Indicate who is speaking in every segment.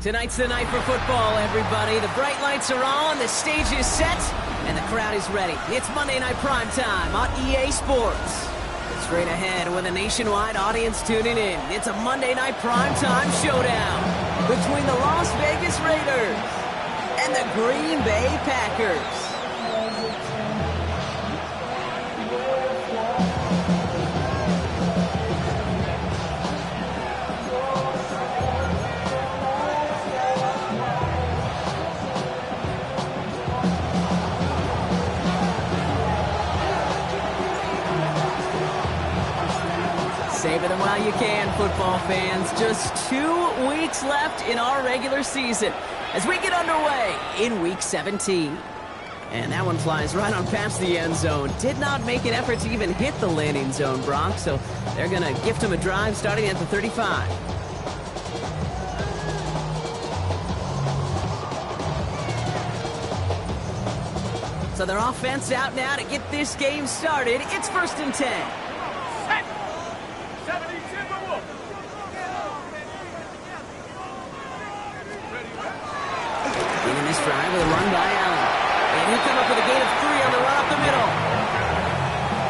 Speaker 1: Tonight's the night for football, everybody. The bright lights are on, the stage is set, and the crowd is ready. It's Monday Night Primetime on EA Sports. Straight ahead with a nationwide audience tuning in. It's a Monday Night Primetime showdown between the Las Vegas Raiders and the Green Bay Packers. Savor them while you can, football fans. Just 2 weeks left in our regular season as we get underway in Week 17. And that one flies right on past the end zone. Did not make an effort to even hit the landing zone, Brock, so they're going to gift him a drive starting at the 35. So their offense out now to get this game started. It's 1st and 10. Beginning this drive with a run by Allen. And he'll come up with a gain of 3 on the run up the middle.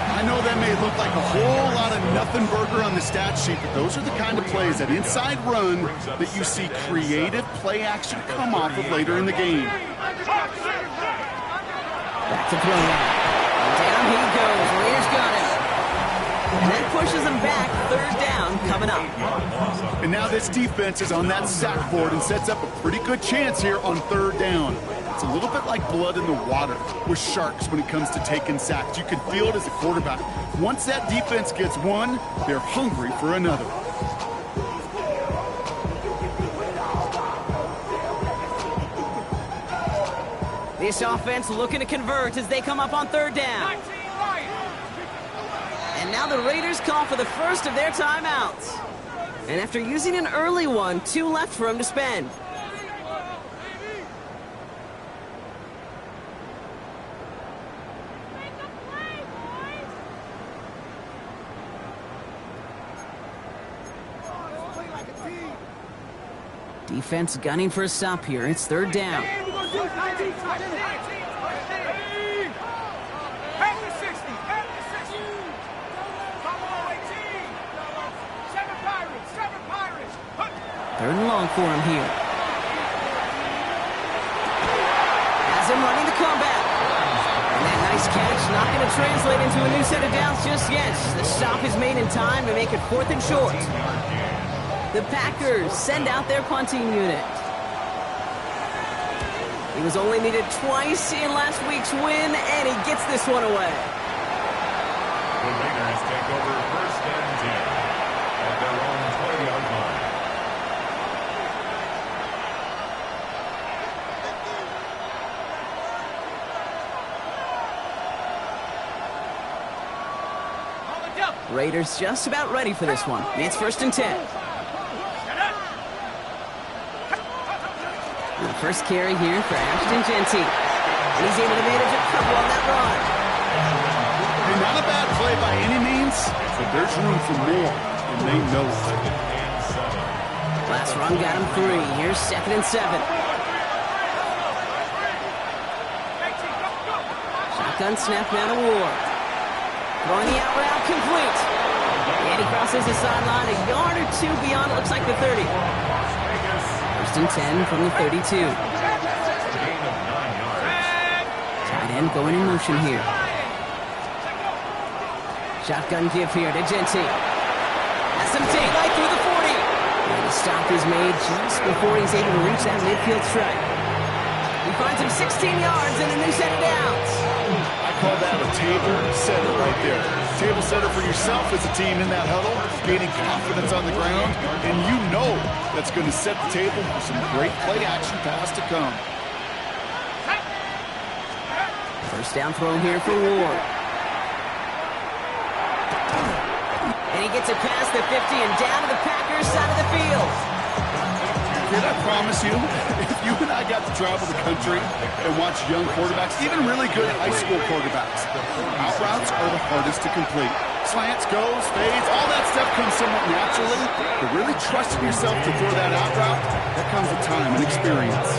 Speaker 2: I know that may look like a whole lot of nothing burger on the stat sheet, but those are the kind of plays, that inside run, that you see creative play action come off of later in the game.
Speaker 1: Back to throw now. And down he goes. Raiders got him. And that pushes him back. 3rd down coming up.
Speaker 2: And now this defense is on that sack board and sets up a pretty good chance here on 3rd down. It's a little bit like blood in the water with sharks when it comes to taking sacks. You can feel it as a quarterback. Once that defense gets one, they're hungry for another.
Speaker 1: This offense looking to convert as they come up on 3rd down. And now the Raiders call for the first of their timeouts. And after using an early one, 2 left for him to spend. Defense gunning for a stop here. It's 3rd down. Third and long for him here. Has him running the comeback. And that nice catch not going to translate into a new set of downs just yet. The stop is made in time to make it 4th and short. The Packers send out their punting unit. He was only needed twice in last week's win, and he gets this one away.
Speaker 3: The Raiders take over 1st and 10 at their own 20-yard line.
Speaker 1: Raiders just about ready for this one. It's 1st and 10. And the first carry here for Ashton Genty. And he's able to manage a couple on that run.
Speaker 2: And not a bad play by any means, but there's room for more, and they know it.
Speaker 1: Last run got him 3. Here's 2nd and 7. Shotgun snap now to Ward. Throwing the out route complete. And he crosses the sideline a yard or 2 beyond, it looks like the 30. 1st and 10 from the 32. Tight end going in motion here. Shotgun give here to Genty. Has some daylight through the 40. And the stop is made just before he's able to reach that midfield strike. He finds him 16 yards and a new set of downs.
Speaker 2: I call that a table setter right there. Table setter for yourself as a team in that huddle, gaining confidence on the ground, and you know that's going to set the table for some great play action pass to come.
Speaker 1: 1st down throw here for Ward. And he gets it past the 50 and down to the Packers side of the field.
Speaker 2: Kid, I promise you, if you and I got to travel the country and watch young quarterbacks, even really good high school quarterbacks, out routes are the hardest to complete. Slants, goes, fades, all that stuff comes somewhat naturally, but really trusting yourself to throw that out route, that comes with time and experience.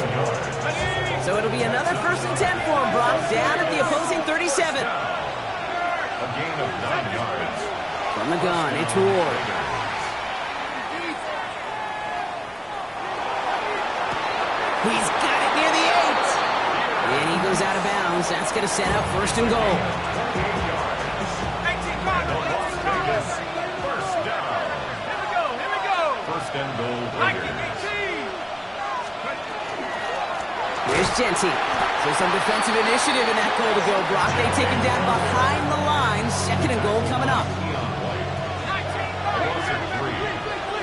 Speaker 1: So it'll be another 1st and 10 for him, Brock, down at the opposing 37.
Speaker 3: A gain of 9 yards.
Speaker 1: From the gun, it's Ward. He's got it near the 8. And he goes out of bounds. That's going to set up 1st and goal.
Speaker 3: First down. Here we go. 1st and goal.
Speaker 1: Here's Genty. So some defensive initiative in that goal to go, Brock. They take him down behind the line. 2nd and goal coming up.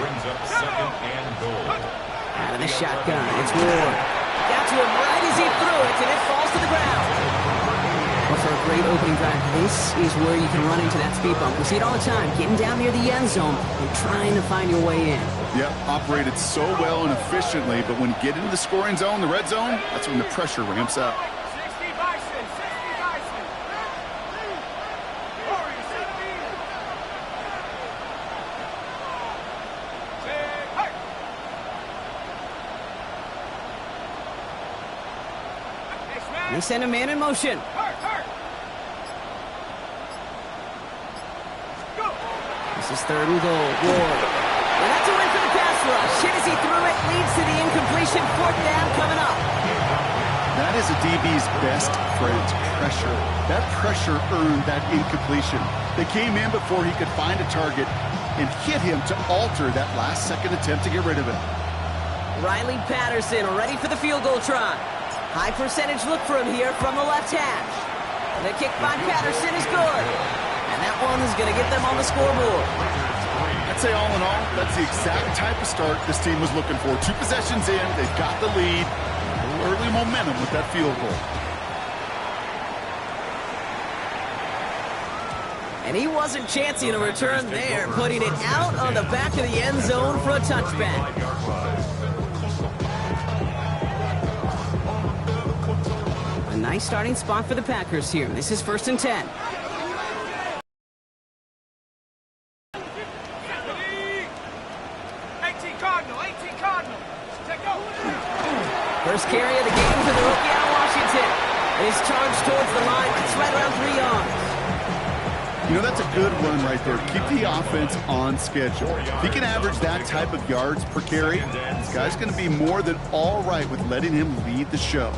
Speaker 3: Brings up 2nd and goal.
Speaker 1: Out of the shotgun, it's Ward. Got to him right as he threw it, and it falls to the ground. Well, for a great opening drive, this is where you can run into that speed bump. We see it all the time, getting down near the end zone and trying to find your way in.
Speaker 2: Yep, operated so well and efficiently, but when you get into the scoring zone, the red zone, that's when the pressure ramps up.
Speaker 1: They send a man in motion. This is 3rd and goal. Ward. And that's a win for the pass rush. Hit as he threw it. Leads to the incompletion. 4th down coming up.
Speaker 2: That is a DB's best friend, pressure. That pressure earned that incompletion. They came in before he could find a target and hit him to alter that last-second attempt to get rid of it.
Speaker 1: Riley Patterson ready for the field goal try. High percentage look for him here from the left hash. The kick by Patterson is good. And that one is going to get them on the scoreboard.
Speaker 2: I'd say all in all, that's the exact type of start this team was looking for. 2 possessions in, they've got the lead. A little early momentum with that field goal.
Speaker 1: And he wasn't chancing a return there, putting it out on the back of the end zone for a touchback. A nice starting spot for the Packers here. This is 1st and 10. First carry of the game for the rookie out of Washington. And he's charged towards the line. It's right around 3 yards.
Speaker 2: You know, that's a good run right there. Keep the offense on schedule. If he can average that type of yards per carry, this guy's going to be more than all right with letting him lead the show.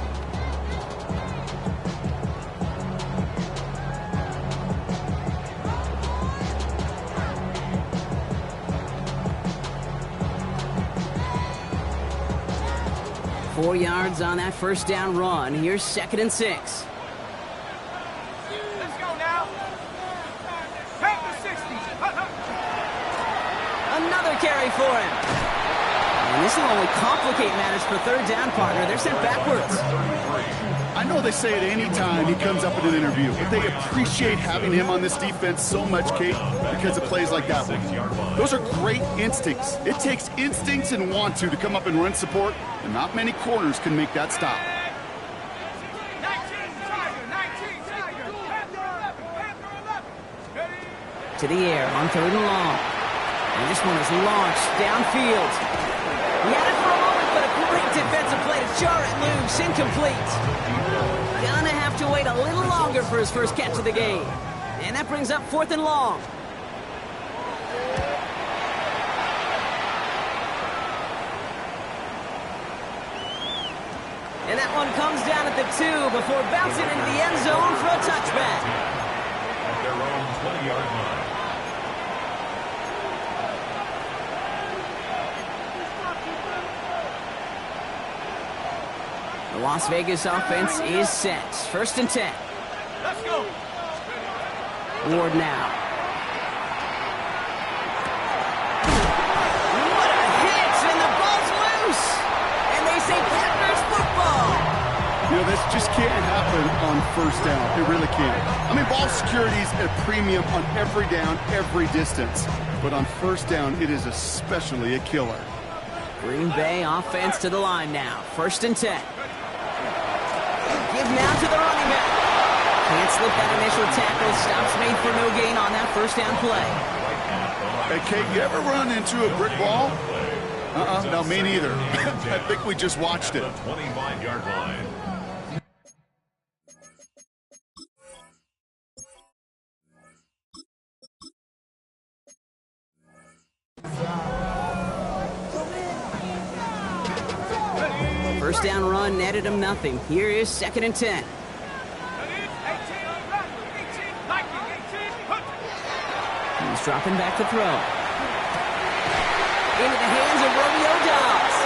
Speaker 1: Four yards on that 1st down run. Here's 2nd and 6.
Speaker 4: Let's go now. Pack the 60.
Speaker 1: Another carry for him. And this will only complicate matters for 3rd down, partner. They're sent backwards.
Speaker 2: I know they say it any time he comes up in an interview, but they appreciate having him on this defense so much, Kate, because of plays like that one. Those are great instincts. It takes instincts and want to come up and run support, and not many corners can make that stop.
Speaker 4: 19 Tiger. Panther 11.
Speaker 1: To the air on 3rd and long. And this one is launched downfield. He had it for a moment, but a great defensive play to jar it loose. Incomplete. Gonna have to wait a little longer for his first catch of the game. And that brings up 4th and long. And that one comes down at the 2 before bouncing into the end zone for a touchback.
Speaker 3: At their own 20-yard line.
Speaker 1: The Las Vegas offense is set. 1st and 10.
Speaker 4: Let's go.
Speaker 1: Ward now. What a hit! And the ball's loose! And they say Packers football!
Speaker 2: You know, this just can't happen on 1st down. It really can't. I mean, ball security's a premium on every down, every distance. But on 1st down, it is especially a killer.
Speaker 1: Green Bay offense to the line now. 1st and 10. Give now to the running back. Can't slip that initial tackle. Stops made for no gain on that 1st down play.
Speaker 2: Hey, Kate, you ever run into a brick wall? No, me neither. I think we just watched it.
Speaker 3: 25-yard line.
Speaker 1: First down run netted him nothing. Here is 2nd and 10. He's dropping back to throw. Into the hands of Romeo Dobbs.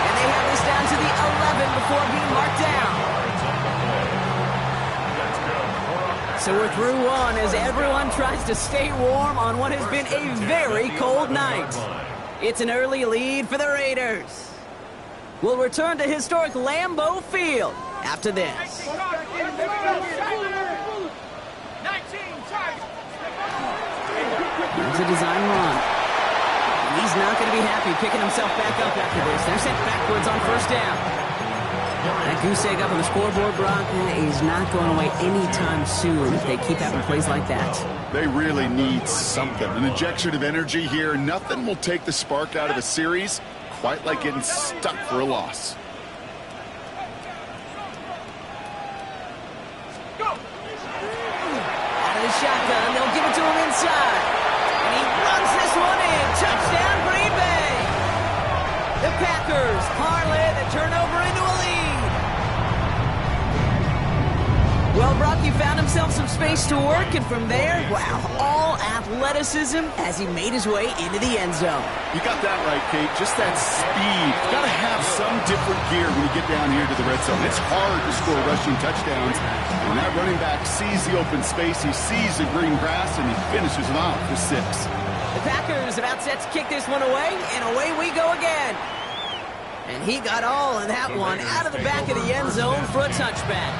Speaker 1: And they have this down to the 11 before being marked down. So we're through one as everyone tries to stay warm on what has been a very cold night. It's an early lead for the Raiders. We'll return to historic Lambeau Field after this. Here's a design run. He's not going to be happy picking himself back up after this. They're sent backwards on 1st down. That goose egg up on the scoreboard, Brock, is not going away anytime soon if they keep having plays like that.
Speaker 2: They really need something. An injection of energy here. Nothing will take the spark out of a series quite like getting stuck for a loss.
Speaker 1: Out of the shotgun, they'll give it to him inside. And he runs this one in. Touchdown, Green Bay. The Packers parlay the turnover into a lead. Well, Brock, he found himself some space to work, and from there, wow, all athleticism as he made his way into the end zone.
Speaker 2: You got that right, Kate. Just that speed. Got to have some different gear when you get down here to the red zone. It's hard to score rushing touchdowns. When that running back sees the open space, he sees the green grass, and he finishes it off for 6.
Speaker 1: The Packers about set to kick this one away, and away we go again. And he got all of that one out of the back of the end zone for a touchback.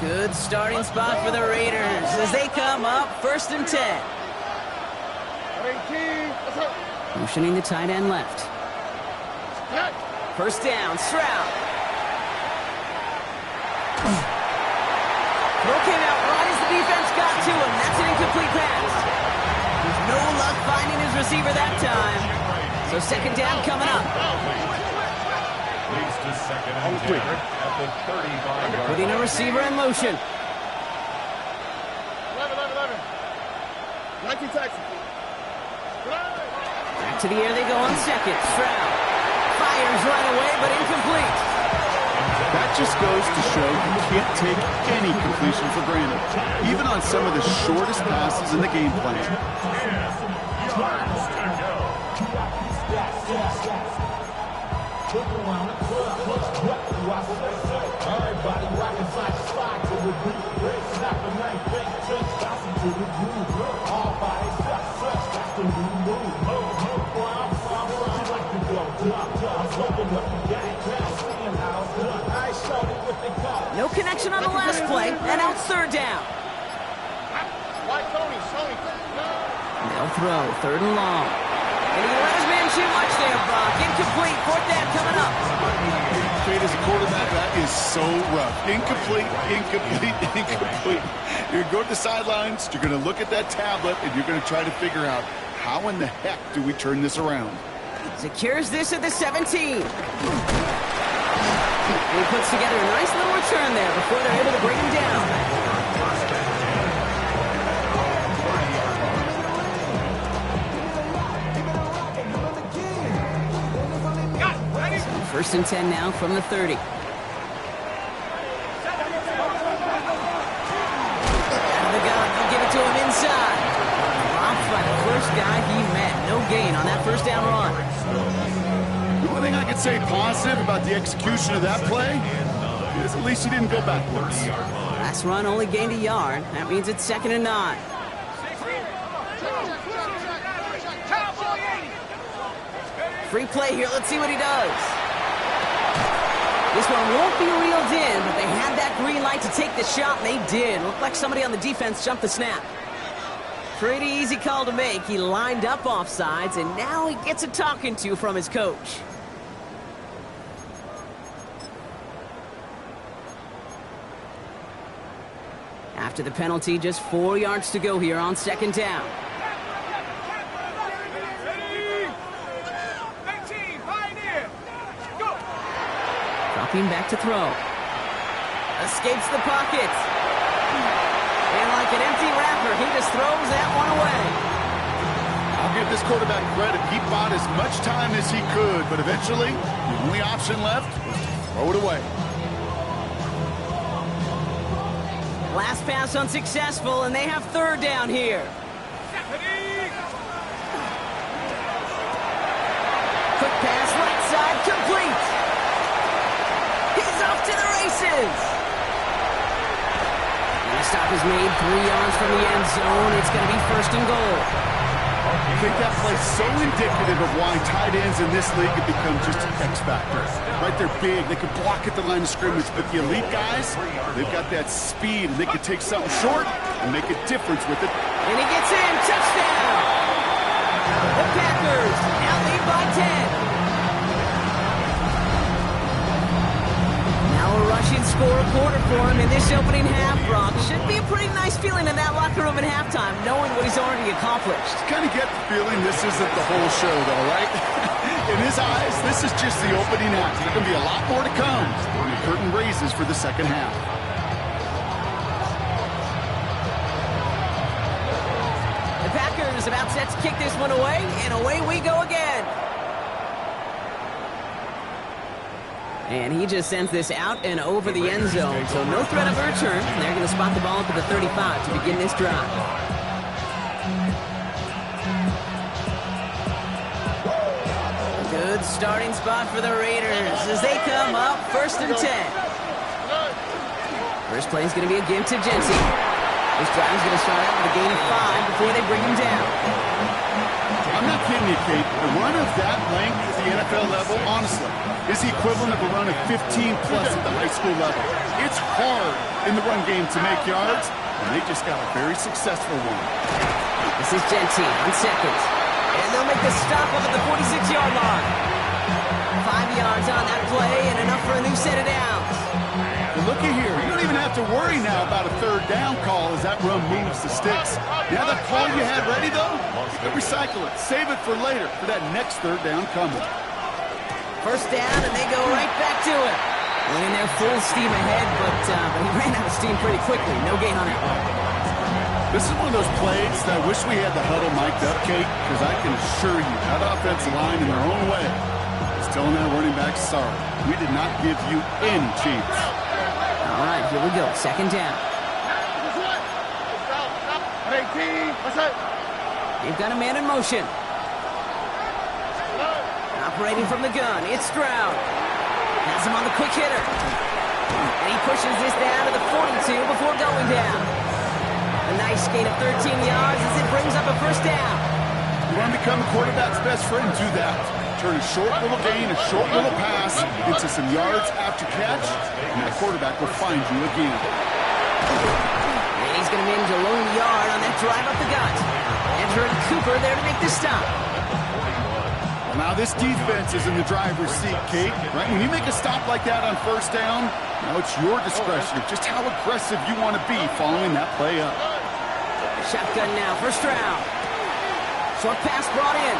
Speaker 1: Good starting spot for the Raiders as they come up 1st and 10. Motioning the tight end left. 1st down, Stroud. Throw came out right as the defense got to him. That's an incomplete pass. There's no luck finding his receiver that time. So 2nd down coming up.
Speaker 3: Leads to 2nd and 10 at the 35-yard.
Speaker 1: Putting a receiver in motion.
Speaker 4: 11. 19 Texas.
Speaker 1: Back to the air they go on 2nd. Stroud fires right away, but incomplete.
Speaker 2: That just goes to show you can't take any completion for granted, even on some of the shortest passes in the game plan.
Speaker 1: No connection on the last play, and now it's 3rd down. They'll throw, 3rd and long. And he let his man shoot much there, Brock. Incomplete, 4th down coming up.
Speaker 2: Kate, as a quarterback, that is so rough. Incomplete, incomplete, incomplete. You're going to go to the sidelines, you're going to look at that tablet, and you're going to try to figure out how in the heck do we turn this around.
Speaker 1: Secures this at the 17. And he puts together a nice little return there before they're able to bring him down. So 1st and 10 now from the 30. Out of the gun, they'll give it to him inside. Dropped by the first guy he met. No gain on that 1st down run.
Speaker 2: The only thing I can say positive about the execution of that play is at least he didn't go backwards.
Speaker 1: Last run only gained a yard. That means it's 2nd and 9. Free play here. Let's see what he does. This one won't be reeled in, but they had that green light to take the shot, and they did. Looked like somebody on the defense jumped the snap. Pretty easy call to make. He lined up offsides, and now he gets a talking to from his coach. After the penalty, just 4 yards to go here on second down. Dropping back to throw. Escapes the pocket. And like an empty wrapper, he just throws that one away.
Speaker 2: I'll give this quarterback credit. He bought as much time as he could, but eventually, the only option left was to throw it away.
Speaker 1: Last pass unsuccessful, and they have third down here. Quick pass, right side, complete. He's off to the races. And the stop is made 3 yards from the end zone. It's going to be first and goal.
Speaker 2: I think that play's so indicative of why tight ends in this league have become just an X factor. Right, they're big, they can block at the line of scrimmage, but the elite guys, they've got that speed, and they can take something short and make a difference with it.
Speaker 1: And he gets in, touchdown! The Packers now lead by 10. Now a rushing score, a quarter for him in this opening half, Brock. Should be a pretty nice feeling in that locker room at halftime, knowing what he's already accomplished.
Speaker 2: Kind of get the feeling this isn't the whole show, though, right? In his eyes, this is just the opening act. There's going to be a lot more to come when the curtain raises for the second half.
Speaker 1: The Packers about set to kick this one away, and away we go again. And he just sends this out and over the end zone, so no threat of a return. They're going to spot the ball up at the 35 to begin this drive. Good starting spot for the Raiders as they come up first and 10. First play is going to be a give to Genty. This drive is going to start out with a gain of 5 before they bring him down.
Speaker 2: I'm not kidding you, Kate. A run of that length at the NFL level, honestly, is the equivalent of a run of 15-plus at the high school level. It's hard in the run game to make yards, and they just got a very successful one.
Speaker 1: This is Genty on second. And they'll make the stop up at the 46-yard line. 5 yards on that play and enough for a new set of downs.
Speaker 2: But looky here, you don't even have to worry now about a third down call as that run moves the sticks. Now that call you had ready, though, you can recycle it. Save it for later for that next third down coming.
Speaker 1: First down, and they go right back to it. Went in there full steam ahead, but he ran out of steam pretty quickly. No gain on it.
Speaker 2: This is one of those plays that I wish we had the huddle mic'd up, Kate, because I can assure you that offensive line in their own way is telling that running back, sorry, we did not give you any chance.
Speaker 1: All right, here we go. Second down. They've got a man in motion. Operating from the gun, it's Stroud. Has him on the quick hitter. And he pushes this down to the 42 before going down. A nice gain of 13 yards as it brings up a first down.
Speaker 2: You want to become a quarterback's best friend, do that. Turn a short little gain, a short little pass into some yards after catch, and that quarterback will find you again.
Speaker 1: And he's going to manage a lone yard on that drive up the gut. Andrew Cooper there to make the stop.
Speaker 2: Well, now this defense is in the driver's seat, Kate. Right? When you make a stop like that on first down, now it's your discretion of just how aggressive you want to be following that play up.
Speaker 1: Shotgun now for Stroud. Short pass brought in.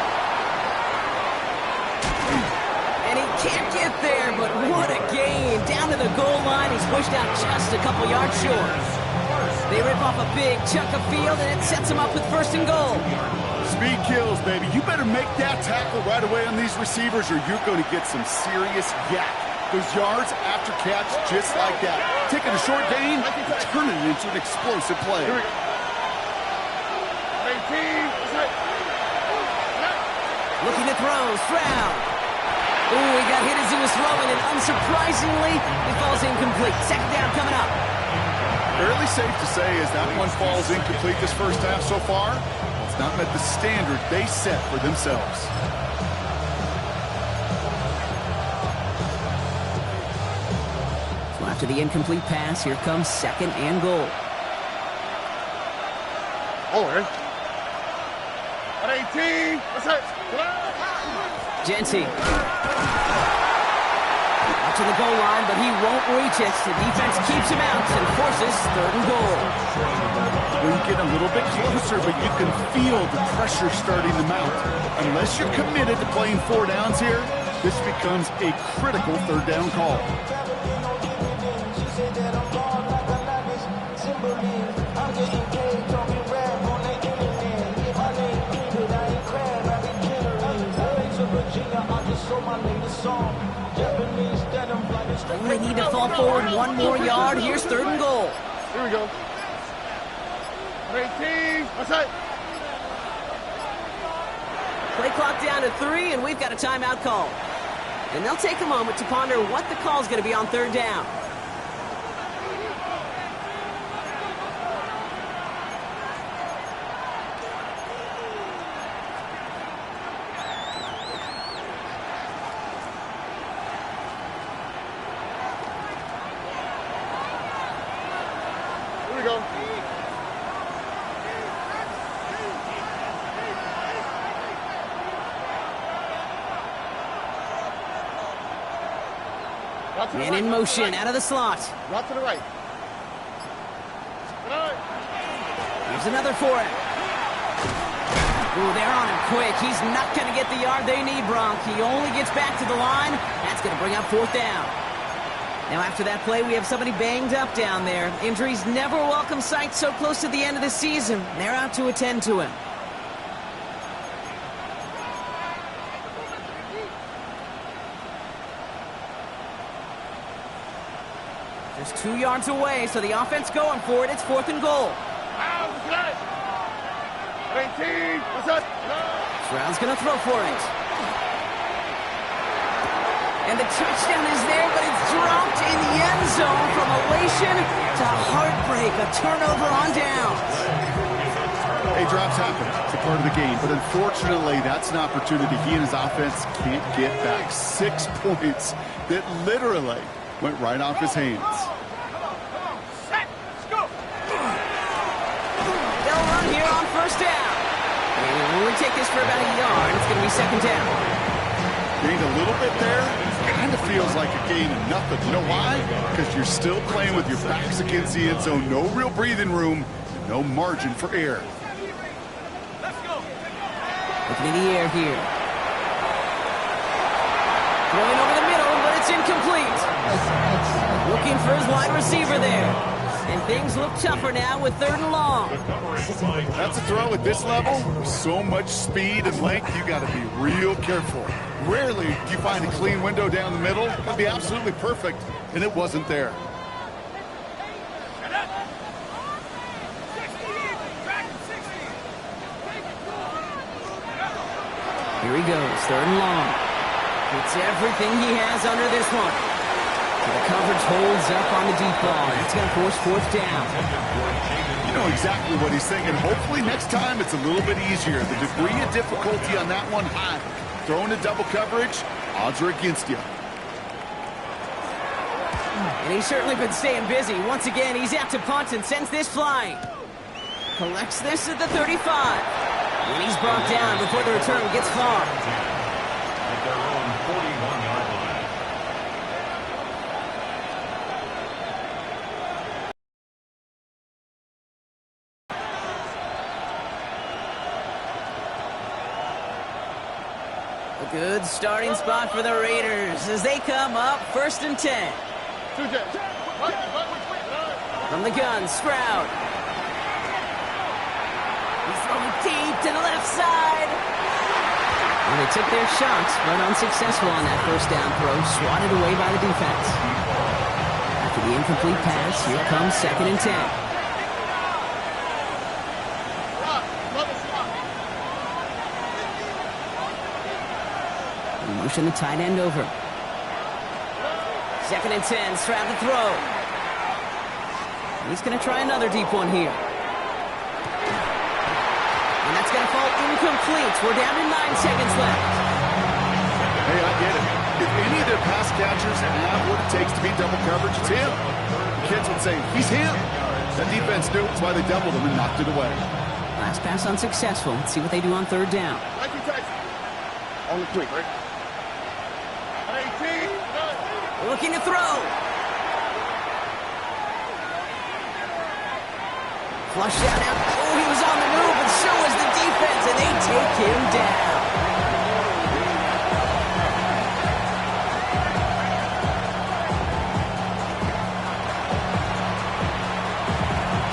Speaker 1: And he can't get there, but what a gain. Down to the goal line, he's pushed out just a couple yards short. They rip off a big chunk of field, and it sets him up with first and goal.
Speaker 2: Speed kills, baby. You better make that tackle right away on these receivers, or you're going to get some serious yak. Those yards after catch, just like that. Taking a short gain and turning it into an explosive play.
Speaker 1: Looking to throw, Stroud. Ooh, he got hit as he was throwing, and unsurprisingly, it falls incomplete. Second down coming up.
Speaker 2: Fairly safe to say as that one falls incomplete this first half so far, it's not met the standard they set for themselves.
Speaker 1: After the incomplete pass, here comes 2nd and goal.
Speaker 4: Over. 18. What's that?
Speaker 1: Genty. Up to the goal line, but he won't reach it. The defense keeps him out and forces 3rd and goal.
Speaker 2: Well, you get a little bit closer, but you can feel the pressure starting to mount. Unless you're committed to playing 4 downs here, this becomes a critical 3rd down call.
Speaker 1: They need to fall forward 1 more yard. Here's 3rd and goal.
Speaker 4: Here we go. 18. What's that?
Speaker 1: Play clock down to 3, and we've got a timeout call. And they'll take a moment to ponder what the call is going to be on 3rd down.
Speaker 4: Here we go.
Speaker 1: Man in motion, out of the slot.
Speaker 4: Route to the right.
Speaker 1: Here's another for him. Ooh, they're on him quick. He's not going to get the yard they need, Bronk. He only gets back to the line. That's going to bring up 4th down. Now, after that play, we have somebody banged up down there. Injuries never a welcome sight so close to the end of the season. They're out to attend to him. Just 2 yards away, so the offense going for it. It's 4th and goal.
Speaker 4: 18. What's that?
Speaker 1: Stroud's going to throw for it. And the touchdown is there, but it's dropped in the end zone from elation to heartbreak. A turnover on down.
Speaker 2: Hey, drops happen. It's a part of the game. But unfortunately, that's an opportunity he and his offense can't get back. 6 points that literally went right off his hands.
Speaker 4: Set. Let's go.
Speaker 1: They'll run here on 1st down. And we'll only take this for about a yard. It's going to be 2nd down.
Speaker 2: Gained a little bit there. Kind of feels like a gain of nothing. You know why? Because you're still playing with your backs against the end zone. No real breathing room. No margin for error.
Speaker 4: Let's go.
Speaker 1: Looking in the air here. Throwing over the middle, but it's incomplete. Looking for his wide receiver there. And things look tougher now with 3rd and long.
Speaker 2: That's a throw at this level. So much speed and length, you got to be real careful. Rarely do you find a clean window down the middle. It'd be absolutely perfect, and it wasn't there.
Speaker 1: Here he goes, 3rd and long. It's everything he has under this one. So the coverage holds up on the deep ball. That's going to force 4th down.
Speaker 2: You know exactly what he's thinking. Hopefully next time it's a little bit easier. The degree of difficulty on that one high. Throwing a double coverage, odds are against you.
Speaker 1: And he's certainly been staying busy. Once again, he's out to punt and sends this flying. Collects this at the 35. And he's brought down before the return gets far.
Speaker 3: At their own 41-yard line.
Speaker 1: A good starting spot for the Raiders as they come up 1st and 10. From the gun, Stroud. He's throwing deep to the left side. And they took their shots, but unsuccessful on that 1st down throw, swatted away by the defense. After the incomplete pass, here comes 2nd and 10. Motion the tight end over. 2nd and 10, Stroud the throw. He's going to try another deep one here. And that's going to fall incomplete. We're down to 9 seconds left.
Speaker 2: Hey, I get it. If any of their pass catchers have what it takes to beat double coverage, it's him. The kids would say, he's him. That defense knew it's why they doubled him and knocked it away.
Speaker 1: Last pass unsuccessful. Let's see what they do on third down.
Speaker 4: On the quick, right? 18.
Speaker 1: Looking to throw. Flushed out now. Oh, he was on the move, but so was the defense, and they take him down.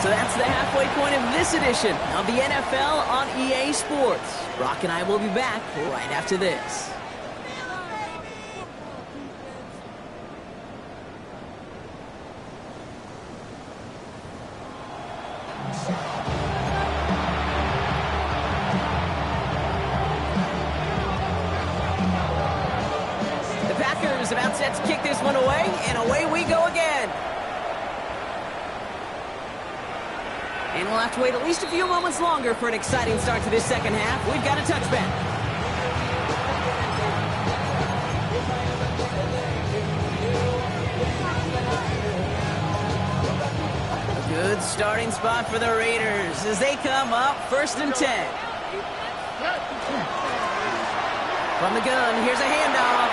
Speaker 1: So that's the halfway point of this edition of the NFL on EA Sports. Brock and I will be back right after this. The Packers about set to kick this one away, and away we go again. And we'll have to wait at least a few moments longer for an exciting start to this second half. We've got a touchback. A good starting spot for the Raiders as they come up 1st and 10. From the gun, here's a handoff.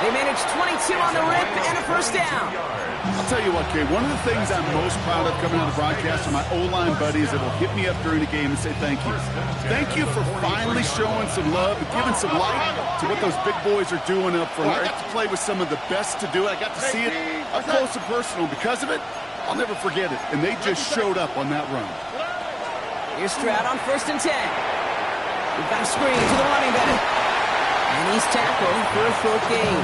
Speaker 1: They managed 22 on the rip and a first down.
Speaker 2: I'll tell you what, Kay, one of the things I'm most proud of coming out of the broadcast are my O-line buddies that will hit me up during the game and say thank you. Thank you for finally showing some love and giving some light to what those big boys are doing up front. I got to play with some of the best to do it. I got to see it up close and personal. Because of it, I'll never forget it. And they just showed up on that run.
Speaker 1: Here's Stroud on 1st and 10. We've got a screen to the running back. And he's tackled for a short gain.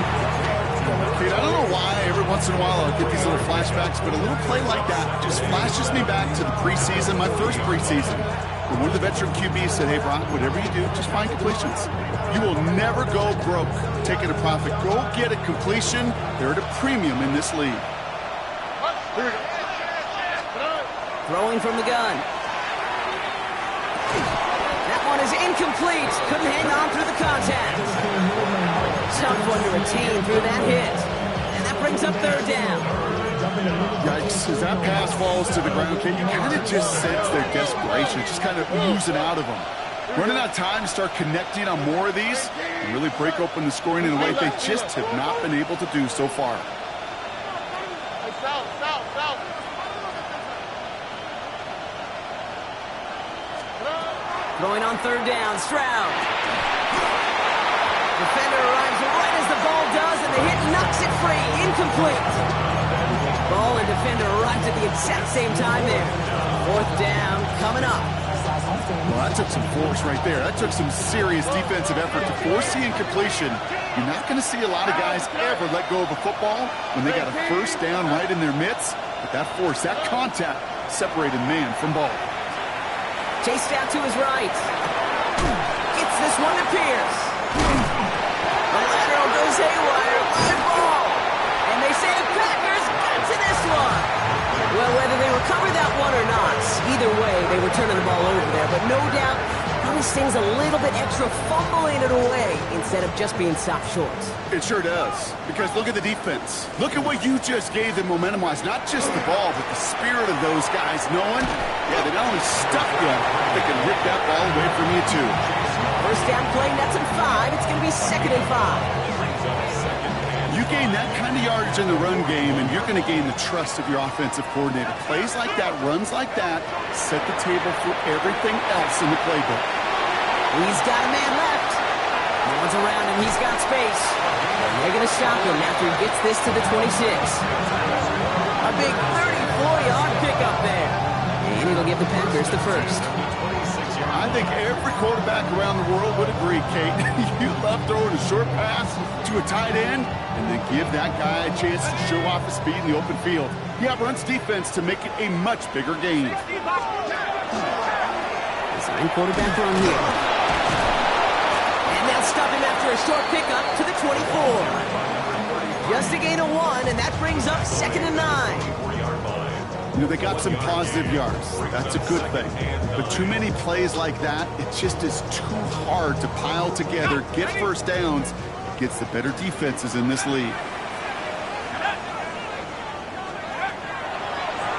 Speaker 2: Kate, I don't know why every once in a while I'll get these little flashbacks, but a little play like that just flashes me back to the preseason, my first preseason. When one of the veteran QBs said, hey, Brock, whatever you do, just find completions. You will never go broke taking a profit. Go get a completion. They're at a premium in this league.
Speaker 1: Throwing from the gun. That one is incomplete. Couldn't hang on through the contact. Tough one to retain through that hit. And that brings up 3rd down.
Speaker 2: Yikes. As that pass falls to the ground, Kate, you kind of just sense their desperation, just kind of oozing out of them. Running out of time to start connecting on more of these and really break open the scoring in a way they just have not been able to do so far.
Speaker 1: Throwing on 3rd down, Stroud. Defender arrives right as the ball does, and the hit knocks it free. Incomplete. Ball and defender arrives at the exact same time there. 4th down coming up.
Speaker 2: Well, that took some force right there. That took some serious defensive effort to force the incompletion. You're not going to see a lot of guys ever let go of a football when they got a 1st down right in their midst. But that force, that contact, separated man from ball.
Speaker 1: Chased out to his right. Gets this one to Pierce. The lateral goes haywire. Live ball. And they say the Packers got to this one. Well, whether they recover that one or not, either way, they were turning the ball over there. But no doubt, probably stings a little bit extra fumbling it away instead of just being stopped short.
Speaker 2: It sure does. Because look at the defense. Look at what you just gave them momentum-wise. Not just the ball, but the spirit of those guys knowing, yeah, they not only stuck you, they can rip that ball away from you, too.
Speaker 1: 1st down play, that's in 5. It's going to be 2nd and 5.
Speaker 2: You gain that kind of yardage in the run game, and you're going to gain the trust of your offensive coordinator. Plays like that, runs like that, set the table for everything else in the playbook.
Speaker 1: He's got a man left. No one's around him. He's got space. They're going to stop him after he gets this to the 26. A big 34-yard pickup there. And it'll give the Packers the 1st.
Speaker 2: I think every quarterback around the world would agree, Kate. You love throwing a short pass to a tight end and then give that guy a chance to show off his speed in the open field. He outruns defense to make it a much bigger gain.
Speaker 1: Design quarterback run here. And they'll stop him after a short pickup to the 24. Just a gain of 1, and that brings up 2nd and 9.
Speaker 2: You know, they got some positive yards. That's a good thing. But too many plays like that, it just is too hard to pile together, get 1st downs, gets the better defenses in this league.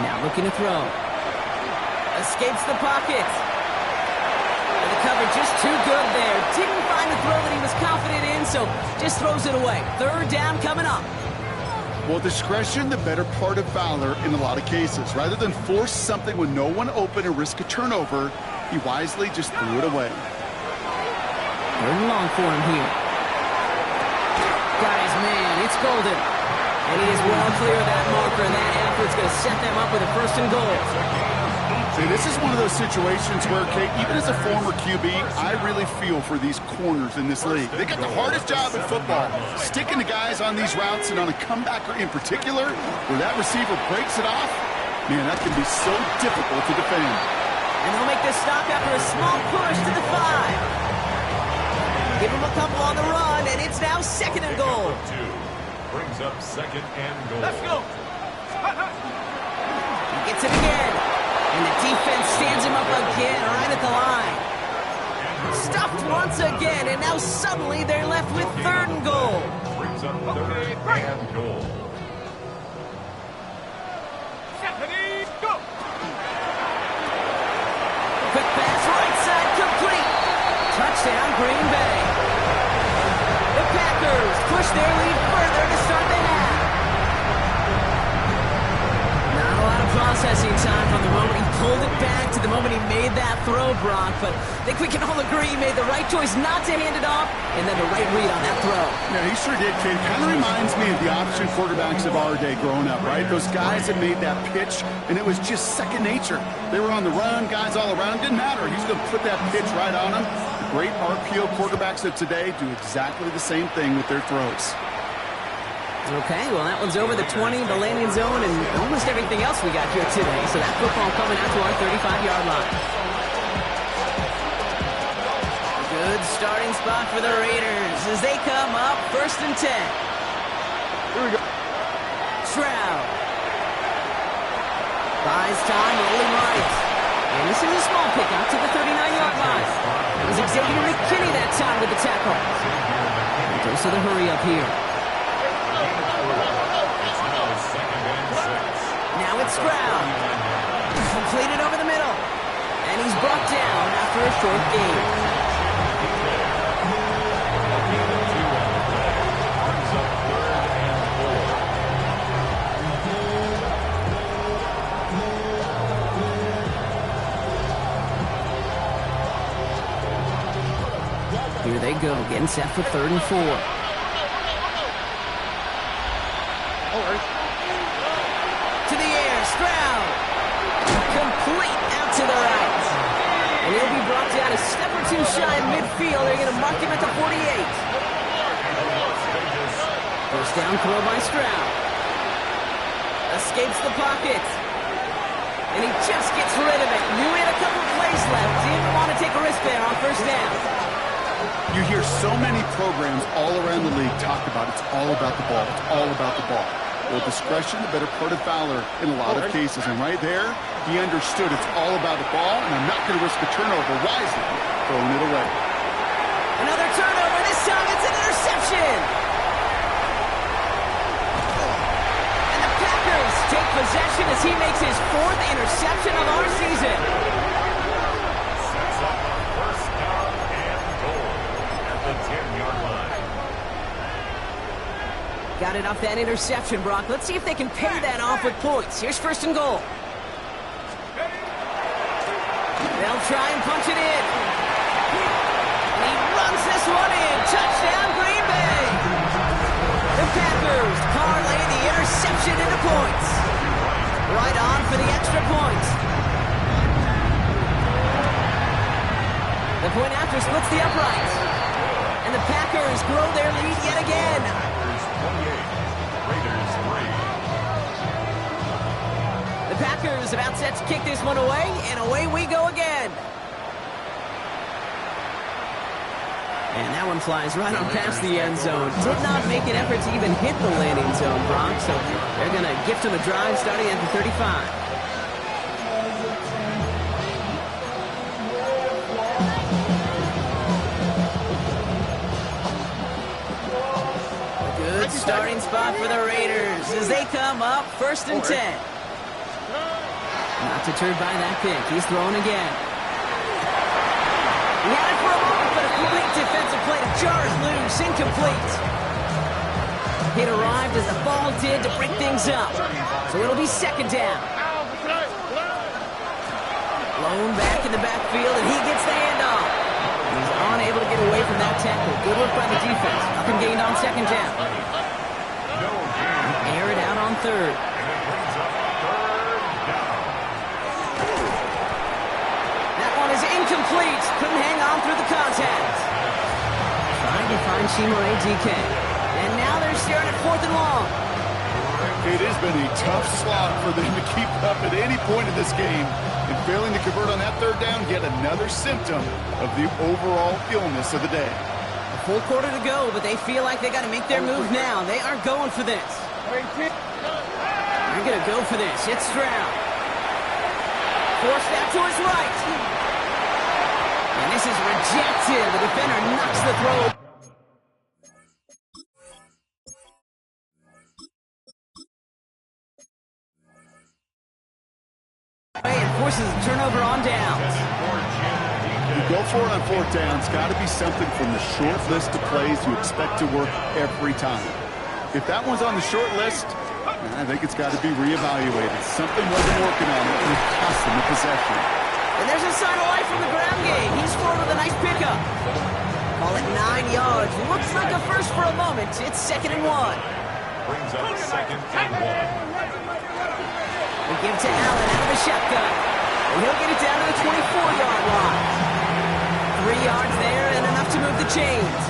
Speaker 1: Now looking to throw. Escapes the pocket. And the cover just too good there. Didn't find the throw that he was confident in, so just throws it away. Third down coming up.
Speaker 2: Well, discretion, the better part of valor in a lot of cases. Rather than force something with no one open and risk a turnover, he wisely just threw it away.
Speaker 1: Third and long for him here. Got his man. It's Golden. And he is well clear of that marker, and that effort's going to set them up with a first and goal.
Speaker 2: See, this is one of those situations where, Kate, even as a former QB, I really feel for these corners in this league. They got the hardest job in football, sticking to guys on these routes and on a comebacker in particular, where that receiver breaks it off. Man, that can be so difficult to defend.
Speaker 1: And they'll make this stop after a small push to the 5. Give him a couple on the run, and it's now second and goal.
Speaker 3: Brings up second and goal.
Speaker 4: Let's go.
Speaker 1: He gets it again. And the defense stands him up again right at the line. Stuffed once again, and now suddenly they're left with third and goal.
Speaker 3: Brings up third and goal.
Speaker 4: Stephanie, go.
Speaker 1: Quick pass, right side, complete. Touchdown, Green Bay. The Packers push their lead further to start the half. Not a lot of processing time from the moment he pulled it back to the moment he made that throw, Brock. But I think we can all agree he made the right choice not to hand it off, and then the right read on that throw.
Speaker 2: Yeah, he sure did, Kate. Kind of reminds me of the option quarterbacks of our day growing up, right? Those guys that made that pitch, and it was just second nature. They were on the run, guys all around. Didn't matter. He's going to put that pitch right on them. The great RPO quarterbacks of today do exactly the same thing with their throws.
Speaker 1: Okay, well, that one's over the 20, the landing zone, and almost everything else we got here today. So that football coming out to our 35-yard line. Good starting spot for the Raiders as they come up first and 10.
Speaker 2: Here we go.
Speaker 1: Stroud. Buys time, rolling right. And this is a small pickup to the 39-yard line. It was Xavier McKinney that time with the tackle. And goes to the hurry up here. Now it's Stroud. Completed over the middle. And he's brought down after a short gain. Here they go, getting set for third and 4. To the air, Stroud. Complete out to the right. And he'll be brought down a step or two shy in midfield. They're going to mark him at the 48. First down throw by Stroud. Escapes the pocket. And he just gets rid of it. Knew he had a couple of plays left. Didn't want to take a risk there on first down.
Speaker 2: You hear so many programs all around the league talk about it's all about the ball. It's all about the ball. Well, discretion, the better part of valor in a lot of cases. And right there, he understood it's all about the ball, and I'm not going to risk a turnover. Wisely throwing it away.
Speaker 1: Another turnover. This time it's an interception. And the Packers take possession as he makes his 4th interception of our season.
Speaker 3: Sets up a first down and goal at the 10-yard line.
Speaker 1: Got it off that interception, Brock. Let's see if they can pay that off with points. Here's first and goal. They'll try and punch it in. And he runs this one in. Touchdown, Green Bay. The Packers parlay the interception into points. Right on for the extra point. The point after splits the uprights. And the Packers grow their lead yet again.
Speaker 3: Raiders 3.
Speaker 1: The Packers about set to kick this one away, and away we go again. And that one flies right on past the end zone. Did not make an effort to even hit the landing zone, Brock, so they're going to gift him a drive starting at the 35. starting spot for the Raiders as they come up 1st and 10. Not deterred by that pick. He's throwing again. He had it for a moment, but a complete defensive play to jars loose. Incomplete. Hit arrived as the ball did to break things up. So it'll be 2nd down. Blown back in the backfield, and he gets the handoff. He's unable to get away from that tackle. Good work by the defense. Nothing gained on 2nd down. Air it out on 3rd. That one is incomplete. Couldn't hang on through the contact. Trying to find Chimere DK. And now they're staring at 4th and long.
Speaker 2: It has been a tough slog for them to keep up at any point in this game. And failing to convert on that 3rd down, yet another symptom of the overall illness of the day.
Speaker 1: A full quarter to go, but they feel like they got to make their move now. They aren't going for this. They're going to go for this. It's Stroud. Forced out to his right. And this is rejected. The defender knocks the throw. And forces a turnover on downs.
Speaker 2: You go for it on 4th down. It's got to be something from the short list of plays you expect to work every time. If that one's on the short list, I think it's got to be reevaluated. Something wasn't working on it, and it cost them the possession.
Speaker 1: And there's a sign of life from the ground game. He's forward with a nice pickup. Call it 9 yards. Looks like a first for a moment. It's 2nd and 1.
Speaker 3: Brings up 2nd and 1.
Speaker 1: We give it to Allen out of the shotgun. And he'll get it down to the 24-yard line. 3 yards there and enough to move the chains.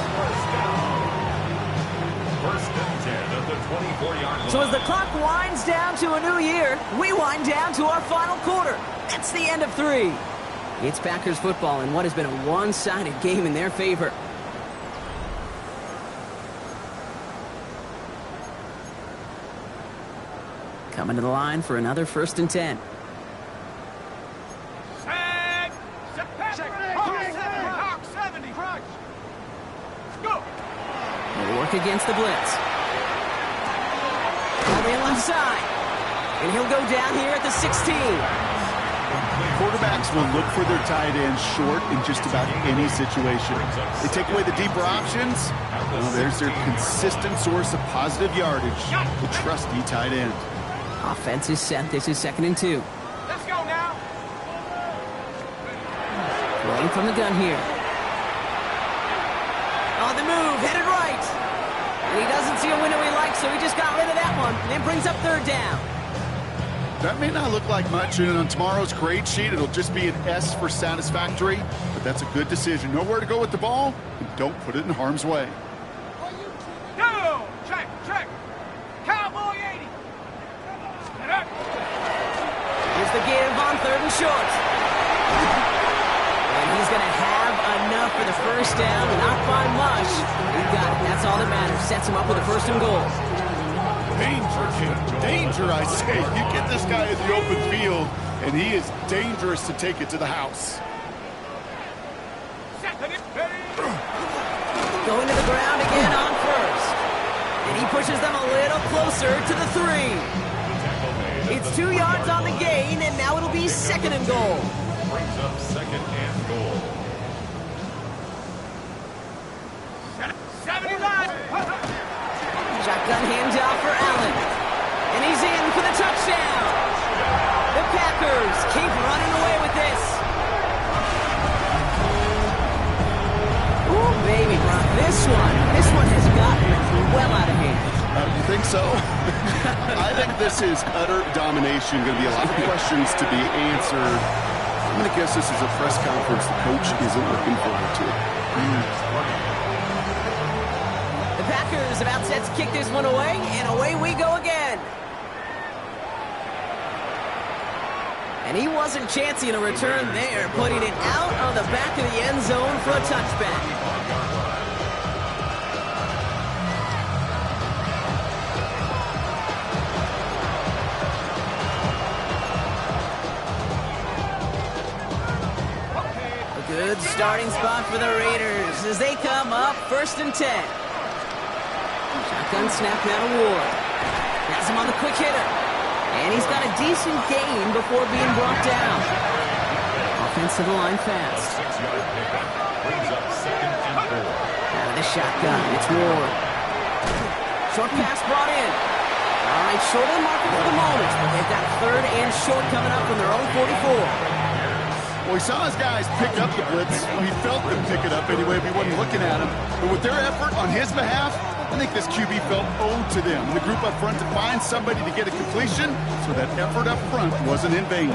Speaker 3: 1st and 10 at the 24-yard line.
Speaker 1: So as the clock winds down to a new year, we wind down to our final quarter. That's the end of 3. It's Packers football in what has been a one-sided game in their favor. Coming to the line for another 1st and 10. He'll work against the blitz. All the way left side. And he'll go down here at the 16.
Speaker 2: Quarterbacks will look for their tight end short in just about any situation. They take away the deeper options. Well, there's their consistent source of positive yardage, the trusty tight end.
Speaker 1: Offense is set. This is 2nd and 2.
Speaker 4: Let's go now.
Speaker 1: Playing from the gun here. On the move, headed right. And he doesn't see a window he likes, so he just got rid of that one. And then brings up 3rd down.
Speaker 2: That may not look like much, and on tomorrow's grade sheet, it'll just be an S for satisfactory, but that's a good decision. Know where to go with the ball, and don't put it in harm's way.
Speaker 4: Go! Check, check. Cowboy 80.
Speaker 1: Here's the give on 3rd and short. And he's going to have enough for the 1st down. Not by much. He got it. That's all that matters. Sets him up with a 1st and goal.
Speaker 2: Danger, kid. Danger, I say. You get this guy in the open field, and he is dangerous to take it to the house.
Speaker 1: Going to the ground again on 1st. And he pushes them a little closer to the 3. It's 2 yards on the gain, and now it'll be 2nd and goal.
Speaker 3: Brings up 2nd and goal.
Speaker 4: 79.
Speaker 1: Shotgun handoff for Allen. And he's in for the touchdown. The Packers keep running away with this. Ooh, baby, Brock. This one has gotten well out of hand.
Speaker 2: You think so? I think this is utter domination. Going to be a lot of questions to be answered. I'm going to guess this is a press conference the coach isn't looking forward to.
Speaker 1: The Packers about set to kick this one away, and away we go again. And he wasn't chancing a return there, putting it out of the back of the end zone for a touchback. Good starting spot for the Raiders as they come up 1st and 10. Shotgun snap now to Ward. Has him on the quick hitter. And he's got a decent gain before being brought down. Offense to the line fast.
Speaker 3: 6-yard pickup. Brings up 2nd and 4.
Speaker 1: Out of the shotgun, it's Ward. Short pass brought in. All right, short of the marker for the moment, but they've got 3rd and short coming up from their own 44.
Speaker 2: Well, he saw his guys pick up the blitz. Well, he felt them pick it up anyway if he wasn't looking at him. But with their effort on his behalf, I think this QB felt owed to them. The group up front to find somebody to get a completion, so that effort up front wasn't in vain.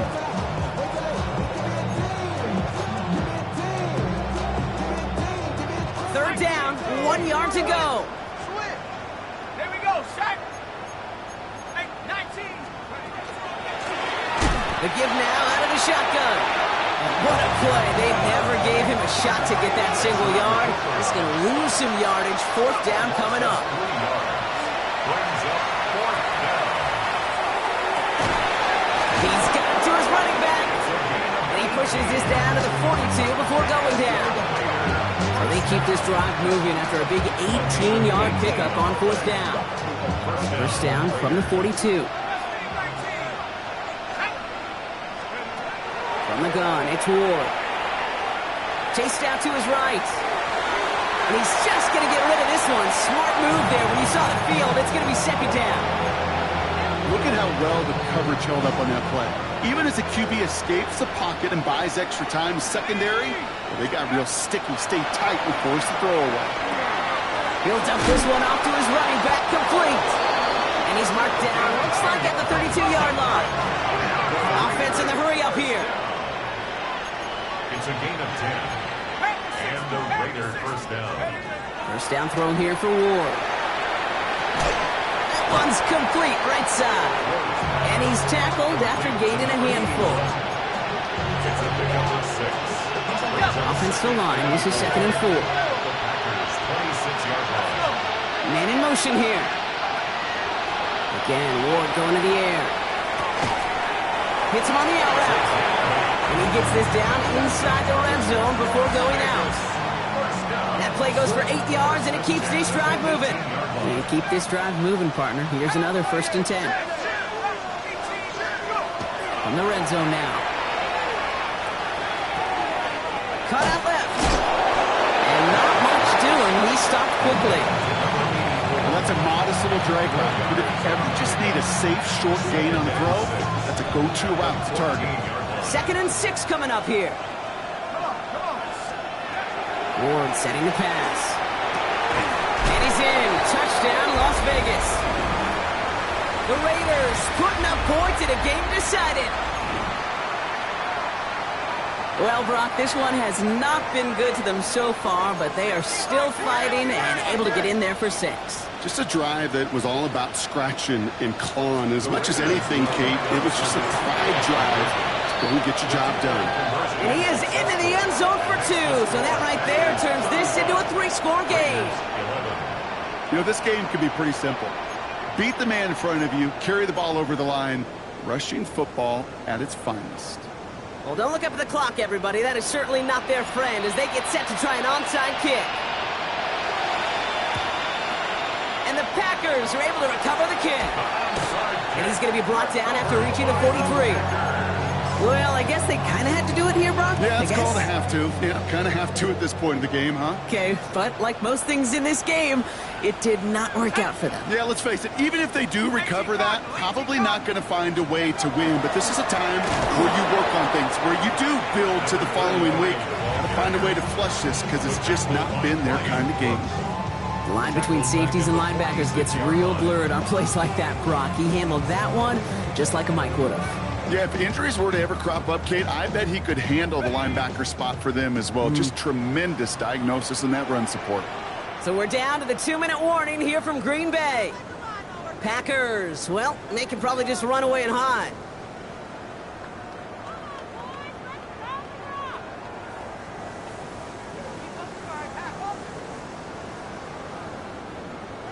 Speaker 1: Third down, 1 yard to go.
Speaker 4: Switch. Here we go, Shaq. Hey, 19.
Speaker 1: The give now out of the shotgun. What a play. They never gave him a shot to get that single yard. He's going to lose some yardage. 4th down coming up.
Speaker 3: 3 yards. Brings up 4th down.
Speaker 1: He's got it to his running back. And he pushes this down to the 42 before going down. So they keep this drive moving after a big 18-yard pickup on 4th down. First down from the 42. From the gun, it's Ward. Chased out to his right. And he's just going to get rid of this one. Smart move there when he saw the field. It's going to be 2nd down.
Speaker 2: Look at how well the coverage held up on that play. Even as the QB escapes the pocket and buys extra time secondary, well, they got real sticky, stay tight, and force the throw away.
Speaker 1: He'll dump this one off to his running back, complete. And he's marked down, looks like at the 32-yard line. Offense in the hurry up here.
Speaker 3: It's a gain of 10. And the Raiders first down.
Speaker 1: First down thrown here for Ward. That one's complete, right side. And he's tackled after gaining a handful.
Speaker 3: It's a pickup of 6.
Speaker 1: Offense to line, this is 2nd and 4.
Speaker 3: Packers 26-yard line.
Speaker 1: Man in motion here. Again, Ward going to the air. Hits him on the out route. And he gets this down inside the red zone before going out. That play goes for 8 yards, and it keeps this drive moving. And keep this drive moving, partner. Here's another 1st and 10. From the red zone now. Cut out left. And not much doing. He stopped quickly.
Speaker 2: Well, that's a modest little drag route. But if you ever just need a safe, short gain on the throw, that's a go-to route to target.
Speaker 1: 2nd and 6 coming up here. Ward setting the pass. And he's in. Touchdown, Las Vegas. The Raiders putting up points in a game decided. Well, Brock, this one has not been good to them so far, but they are still fighting and able to get in there for 6.
Speaker 2: Just a drive that was all about scratching and clawing. As much as anything, Kate, it was just a pride drive to go get your job done.
Speaker 1: And he is into the end zone for 2, so that right there turns this into a 3-score game.
Speaker 2: You know, this game can be pretty simple. Beat the man in front of you, carry the ball over the line, rushing football at its finest.
Speaker 1: Well, don't look up at the clock, everybody. That is certainly not their friend as they get set to try an onside kick. And the Packers are able to recover the kick. And he's going to be brought down after reaching the 43. Well, I guess they kind of had to do it here, Brock.
Speaker 2: Yeah, it's called a have to. Yeah, kind of have to at this point in the game, huh?
Speaker 1: Okay, but like most things in this game, it did not work out for them.
Speaker 2: Yeah, let's face it, even if they do recover that, probably not going to find a way to win. But this is a time where you work on things, where you do build to the following week. Got to find a way to flush this because it's just not been their kind of game.
Speaker 1: The line between safeties and linebackers gets real blurred on plays like that, Brock. He handled that one just like a Mike would have.
Speaker 2: Yeah, if injuries were to ever crop up, Kate, I bet he could handle the linebacker spot for them as well. Just tremendous diagnosis in that run support.
Speaker 1: So we're down to the 2-minute warning here from Green Bay. Packers, well, they can probably just run away and hide.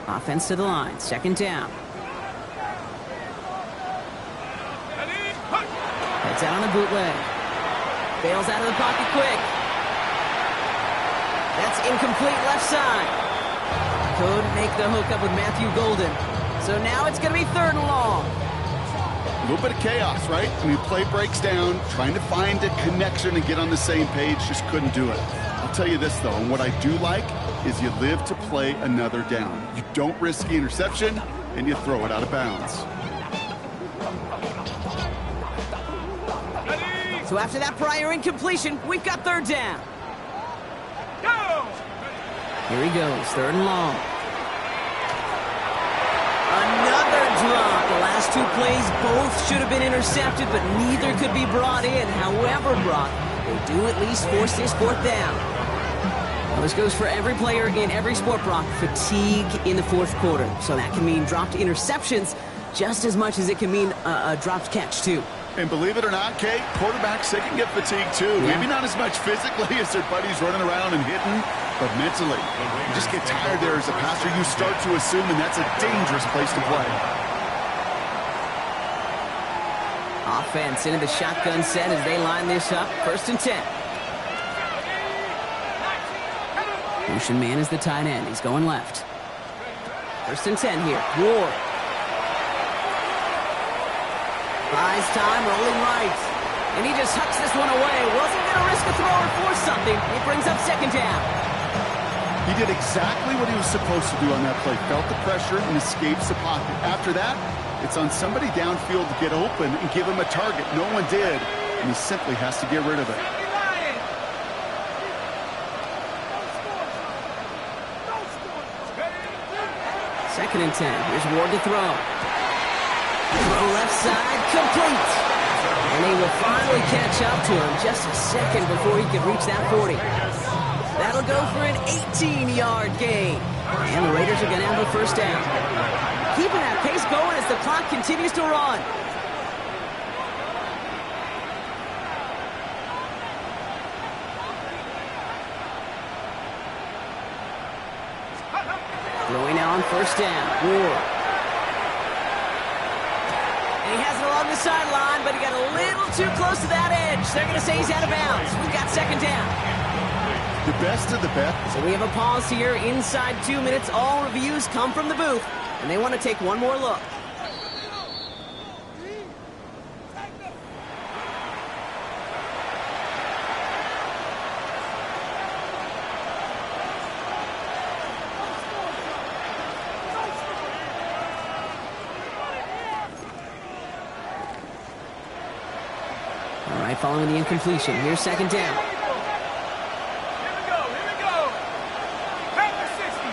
Speaker 1: Offense to the line, 2nd down. Heads out on the bootleg. Bails out of the pocket quick. That's incomplete left side. Couldn't make the hook up with Matthew Golden. So now it's going to be 3rd and long.
Speaker 2: A little bit of chaos, right? I mean, play breaks down, trying to find a connection and get on the same page, just couldn't do it. I'll tell you this, though, and what I do like is you live to play another down. You don't risk the interception, and you throw it out of bounds.
Speaker 1: So after that prior incompletion, we've got 3rd down.
Speaker 4: Go!
Speaker 1: Here he goes, 3rd and long. Another drop. The last 2 plays both should have been intercepted, but neither could be brought in. However, Brock, they do at least force this 4th down. Now, this goes for every player in every sport, Brock. Fatigue in the 4th quarter. So that can mean dropped interceptions just as much as it can mean a dropped catch, too.
Speaker 2: And believe it or not, Kate, quarterbacks, they can get fatigued, too.
Speaker 1: Yeah.
Speaker 2: Maybe not as much physically as their buddies running around and hitting, but mentally. You just get tired there as a passer. You start to assume, and that's a dangerous place to play.
Speaker 1: Offense into the shotgun set as they line this up. 1st and 10. Motion man is the tight end. He's going left. 1st and 10 here. Ward. Buys time, rolling right. And he just hucks this one away. Wasn't going to risk a throw or force something. It brings up 2nd down.
Speaker 2: He did exactly what he was supposed to do on that play. Felt the pressure and escapes the pocket. After that, it's on somebody downfield to get open and give him a target. No one did, and he simply has to get rid of it.
Speaker 1: 2nd and 10. Here's Ward to throw. Throw left side, complete. And he will finally catch up to him just a second before he can reach that 40. That'll go for an 18-yard gain. And the Raiders are going to have a 1st down. Keeping that pace going as the clock continues to run. Throwing now on 1st down. Ward. And he has it along the sideline, but he got a little too close to that edge. They're going to say he's out of bounds. We've got 2nd down.
Speaker 2: The best of the best.
Speaker 1: So we have a pause here inside 2 minutes. All reviews come from the booth, and they want to take one more look. All right, following the incompletion. Here's 2nd down.
Speaker 4: Here we go. Back to 60.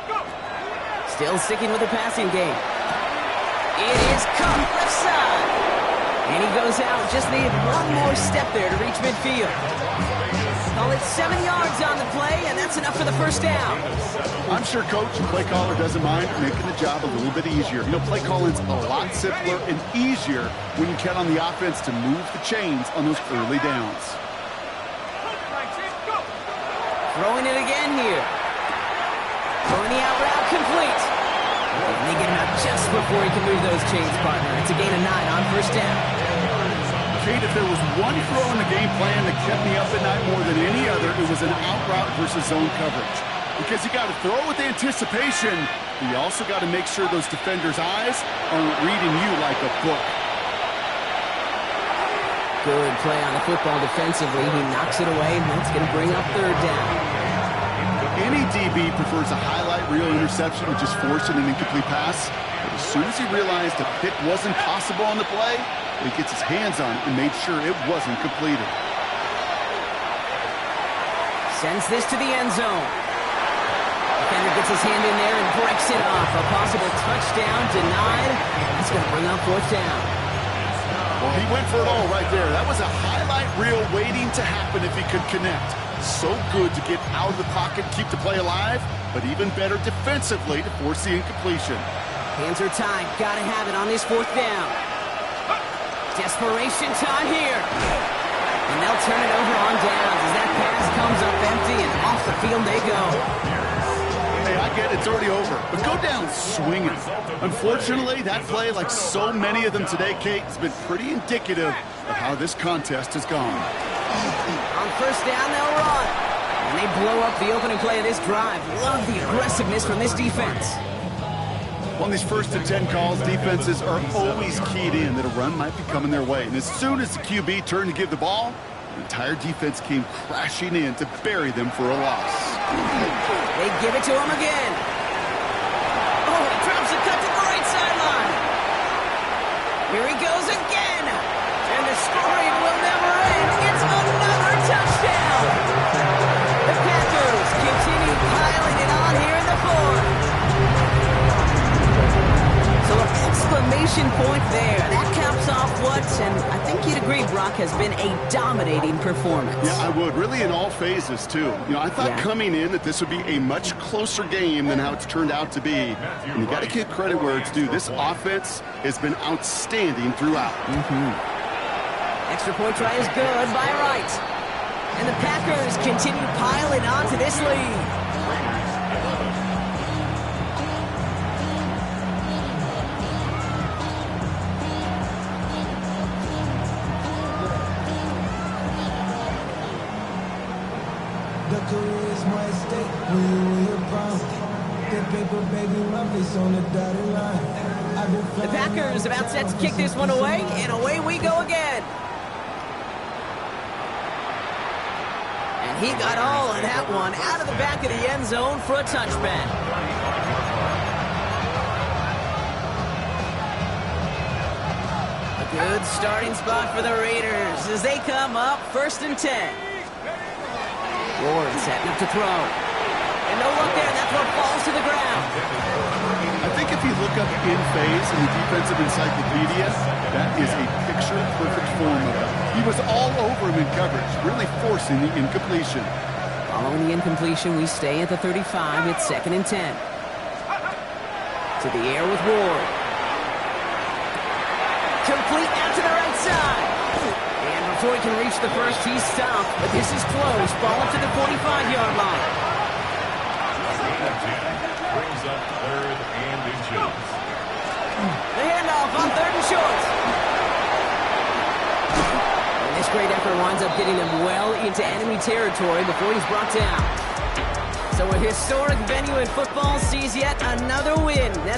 Speaker 4: Go.
Speaker 1: Still sticking with the passing game. It is caught left side. And he goes out. Just needed one more step there to reach midfield. Call it 7 yards on the play, and that's enough for the 1st down.
Speaker 2: I'm sure coach and play caller doesn't mind making the job a little bit easier. You know, play calling's a lot simpler and easier when you count on the offense to move the chains on those early downs.
Speaker 1: Throwing it again here. Throwing the out route complete. And they get him out just before he can move those chains, partner. It's a gain of 9 on 1st down.
Speaker 2: Kate, if there was one throw in the game plan that kept me up at night more than any other, it was an out route versus zone coverage. Because you got to throw with anticipation, but you also got to make sure those defenders' eyes aren't reading you like a book.
Speaker 1: Good play on the football defensively. He knocks it away, and that's going to bring up 3rd down.
Speaker 2: Any DB prefers a highlight reel interception to just forcing an incomplete pass. But as soon as he realized a pick wasn't possible on the play, he gets his hands on it and made sure it wasn't completed.
Speaker 1: Sends this to the end zone. Defender gets his hand in there and breaks it off. A possible touchdown denied. That's going to bring up 4th down.
Speaker 2: Well, he went for it all right there. That was a highlight reel waiting to happen if he could connect. So good to get out of the pocket, keep the play alive, but even better defensively to force the incompletion.
Speaker 1: Hands are tied. Got to have it on this 4th down. Desperation time here. And they'll turn it over on downs as that pass comes up empty and off the field they go.
Speaker 2: Hey, I get it, it's already over, but go down swinging. Unfortunately, that play, like so many of them today, Kate, has been pretty indicative of how this contest has gone.
Speaker 1: On On first down, they'll run. And they blow up the opening play of this drive. Love the aggressiveness from this defense.
Speaker 2: On these 1st and 10 calls, defenses are always keyed in that a run might be coming their way. And as soon as the QB turned to give the ball, the entire defense came crashing in to bury them for a loss.
Speaker 1: They give it to him again. Oh, he drops a cut to the right sideline. Here he goes again. And the scoring will never end. It's another touchdown. The Packers continue piling it on here in the 4th. So an exclamation point there. That caps off what, and I think you'd agree, Brock, has been a dominating performance.
Speaker 2: Yeah, I would. Really in all phases, too. I thought coming in that this would be a much closer game than how it's turned out to be. And you got to give credit where it's due. This offense has been outstanding throughout.
Speaker 1: Extra point try is good by Wright. And the Packers continue piling on to this lead. The Packers about set to kick this one away, and away we go again. And he got all of that one out of the back of the end zone for a touchback. A good starting spot for the Raiders as they come up 1st and 10. Ward setting up to throw. And no look there, that throw falls to the ground.
Speaker 2: I think if you look up in phase in the defensive encyclopedia, that is a picture-perfect form of it. He was all over him in coverage, really forcing the incompletion.
Speaker 1: Following the incompletion, we stay at the 35. It's 2nd and 10. To the air with Ward. Complete out to the right side. And before he can reach the first, he's stopped. But this is close. Ball up to the 45-yard line.
Speaker 3: Brings up 3rd and inches.
Speaker 1: The handoff on 3rd and short. And this great effort winds up getting him well into enemy territory before he's brought down. So a historic venue in football sees yet another win. That's